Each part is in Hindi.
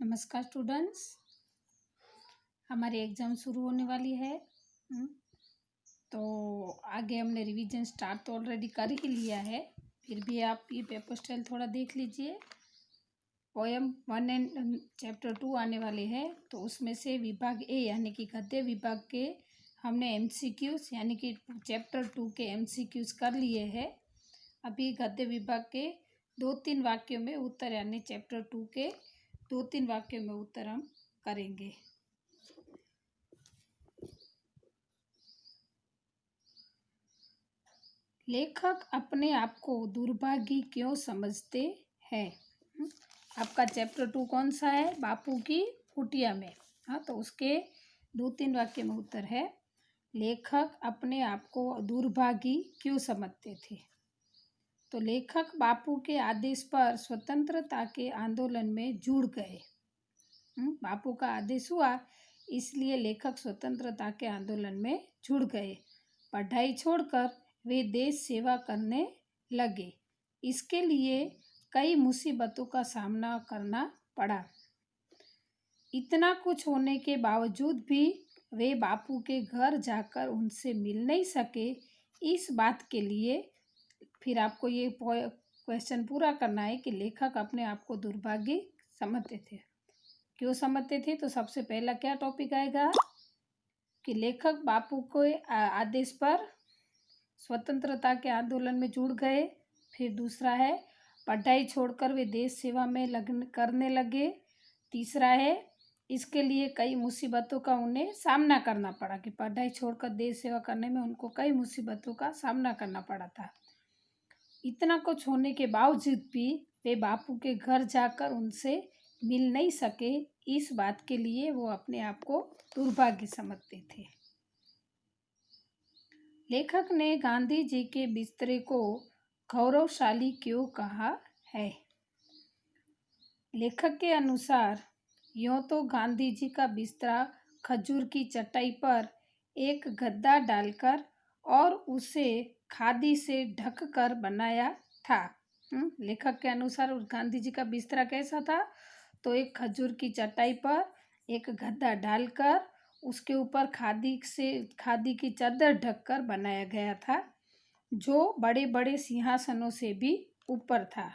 नमस्कार स्टूडेंट्स, हमारी एग्ज़ाम शुरू होने वाली है। तो आगे हमने रिवीजन स्टार्ट तो ऑलरेडी कर ही लिया है, फिर भी आप ये पेपर स्टाइल थोड़ा देख लीजिए। पोएम 1 एंड चैप्टर 2 आने वाले हैं, तो उसमें से विभाग ए यानी कि गद्य विभाग के हमने एमसीक्यूज यानी कि चैप्टर 2 के एमसीक्यूज कर लिए हैं। अभी गद्य विभाग के 2-3 वाक्यों में उत्तर यानी चैप्टर 2 के 2-3 वाक्यों में उत्तर हम करेंगे। लेखक अपने आप को दुर्भागी क्यों समझते हैं? आपका चैप्टर 2 कौन सा है? बापू की कुटिया में। हाँ, तो उसके 2-3 वाक्य में उत्तर है, लेखक अपने आप को दुर्भागी क्यों समझते थे? तो लेखक बापू के आदेश पर स्वतंत्रता के आंदोलन में जुड़ गए। बापू का आदेश हुआ, इसलिए लेखक स्वतंत्रता के आंदोलन में जुड़ गए। पढ़ाई छोड़कर वे देश सेवा करने लगे। इसके लिए कई मुसीबतों का सामना करना पड़ा। इतना कुछ होने के बावजूद भी वे बापू के घर जाकर उनसे मिल नहीं सके। इस बात के लिए फिर आपको ये क्वेश्चन पूरा करना है कि लेखक अपने आप को दुर्भागी समझते थे। क्यों समझते थे? तो सबसे पहला क्या टॉपिक आएगा कि लेखक बापू के आदेश पर स्वतंत्रता के आंदोलन में जुड़ गए। फिर दूसरा है पढ़ाई छोड़कर वे देश सेवा में करने लगे। तीसरा है इसके लिए कई मुसीबतों का उन्हें सामना करना पड़ा कि पढ़ाई छोड़कर देश सेवा करने में उनको कई मुसीबतों का सामना करना पड़ा था। इतना कुछ होने के बावजूद भी वे बापू के घर जाकर उनसे मिल नहीं सके। इस बात के लिए वो अपने आप को दुर्भाग्य समझते थे। लेखक ने गांधी जी के बिस्तरे को गौरवशाली क्यों कहा है? लेखक के अनुसार यूँ तो गांधी जी का बिस्तरा खजूर की चटाई पर एक गद्दा डालकर और उसे खादी से ढककर बनाया था। लेखक के अनुसार गांधी जी का बिस्तरा कैसा था? तो एक खजूर की चटाई पर एक गद्दा डालकर उसके ऊपर खादी की चादर ढककर बनाया गया था, जो बड़े बड़े सिंहासनों से भी ऊपर था।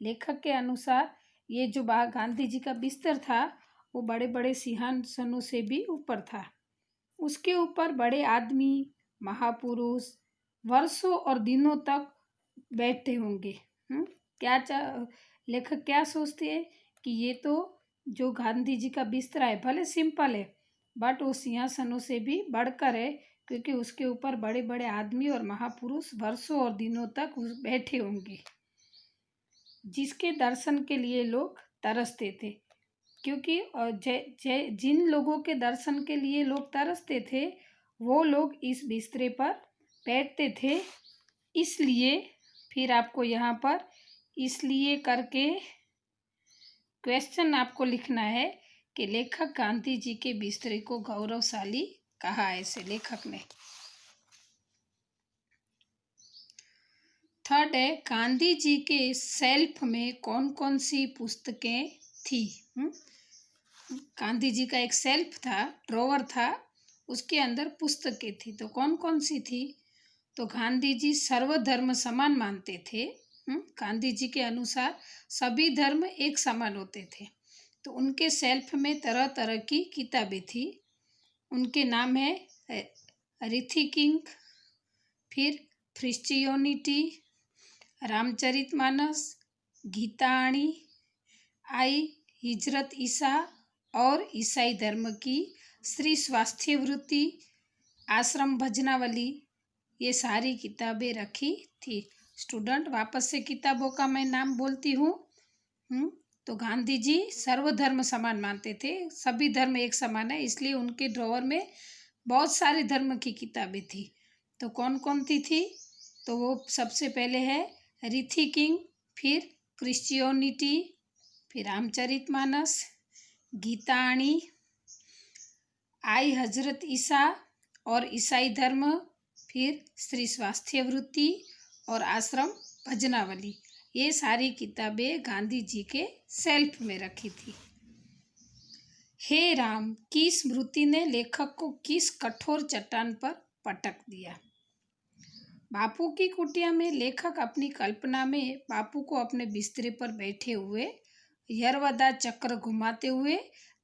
लेखक के अनुसार ये जो गांधी जी का बिस्तर था वो बड़े बड़े सिंहासनों से भी ऊपर था। उसके ऊपर बड़े आदमी, महापुरुष वर्षों और दिनों तक बैठे होंगे। लेखक क्या सोचते हैं कि ये तो जो गांधी जी का बिस्तरा है भले सिंपल है, बट वो सिंहासनों से भी बढ़कर है, क्योंकि उसके ऊपर बड़े बड़े आदमी और महापुरुष वर्षों और दिनों तक बैठे होंगे, जिसके दर्शन के लिए लोग तरसते थे। क्योंकि जिन लोगों के दर्शन के लिए लोग तरसते थे वो लोग इस बिस्तरे पर बैठते थे। इसलिए फिर आपको यहाँ पर इसलिए करके क्वेश्चन आपको लिखना है कि लेखक गांधी जी के बिस्तरे को गौरवशाली कहा ऐसे लेखक ने। थर्ड है गांधी जी के शेल्फ में कौन कौन सी पुस्तकें थी? गांधी जी का एक शेल्फ था, ड्रॉवर था, उसके अंदर पुस्तकें थी। तो कौन कौन सी थी? तो गांधी जी सर्वधर्म समान मानते थे। गांधी जी के अनुसार सभी धर्म एक समान होते थे। तो उनके शेल्फ में तरह तरह की किताबें थी। उनके नाम है रीथिंकिंग, फिर क्रिश्चियनिटी, रामचरितमानस, गीताणी, आई हिजरत ईसा और ईसाई धर्म की श्री स्वास्थ्य वृत्ति, आश्रम भजनावली, ये सारी किताबें रखी थी। स्टूडेंट वापस से किताबों का मैं नाम बोलती हूँ। तो गांधी जी सर्वधर्म समान मानते थे, सभी धर्म एक समान है, इसलिए उनके ड्रॉवर में बहुत सारे धर्म की किताबें थी। तो कौन कौन थी? तो वो सबसे पहले है रीथिंकिंग, फिर क्रिश्चियनिटी, फिर रामचरितमानस, गीताणी, आई हजरत ईसा और ईसाई धर्म, फिर श्री स्वास्थ्य वृत्ति और आश्रम भजनावली। ये सारी किताबें गांधी जी के शेल्फ में रखी थी। हे राम की स्मृति ने लेखक को किस कठोर चट्टान पर पटक दिया। बापू की कुटिया में लेखक अपनी कल्पना में बापू को अपने बिस्तर पर बैठे हुए यरवदा चक्र घुमाते हुए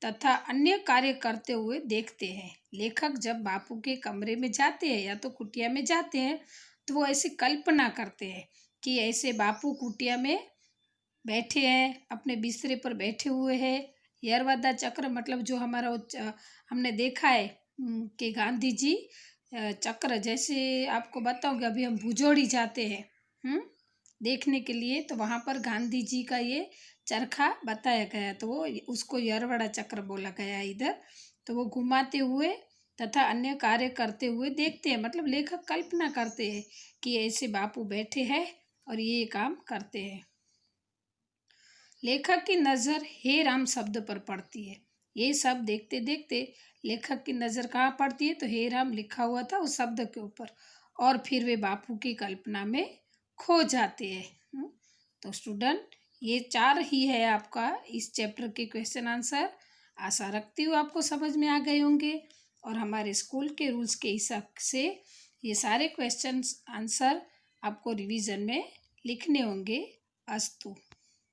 तथा अन्य कार्य करते हुए देखते हैं। लेखक जब बापू के कमरे में जाते हैं या तो कुटिया में जाते हैं तो वो ऐसी कल्पना करते हैं कि ऐसे बापू कुटिया में बैठे हैं, अपने बिस्तर पर बैठे हुए हैं। यरवदा चक्र मतलब जो हमारा हमने देखा है कि गांधी जी चक्र, जैसे आपको बताओगे अभी हम भुजोड़ी जाते हैं देखने के लिए, तो वहाँ पर गांधी जी का ये चरखा बताया गया, तो वो उसको यरवड़ा चक्र बोला गया है इधर। तो वो घुमाते हुए तथा अन्य कार्य करते हुए देखते हैं, मतलब लेखक कल्पना करते हैं कि ऐसे बापू बैठे हैं और ये काम करते हैं। लेखक की नज़र हे राम शब्द पर पड़ती है। ये सब देखते देखते लेखक की नज़र कहाँ पड़ती है, तो हे राम लिखा हुआ था उस शब्द के ऊपर, और फिर वे बापू की कल्पना में खो जाते हैं। तो स्टूडेंट ये 4 ही है आपका इस चैप्टर के क्वेश्चन आंसर। आशा रखती हूँ आपको समझ में आ गए होंगे, और हमारे स्कूल के रूल्स के हिसाब से ये सारे क्वेश्चन आंसर आपको रिवीजन में लिखने होंगे। अस्तु।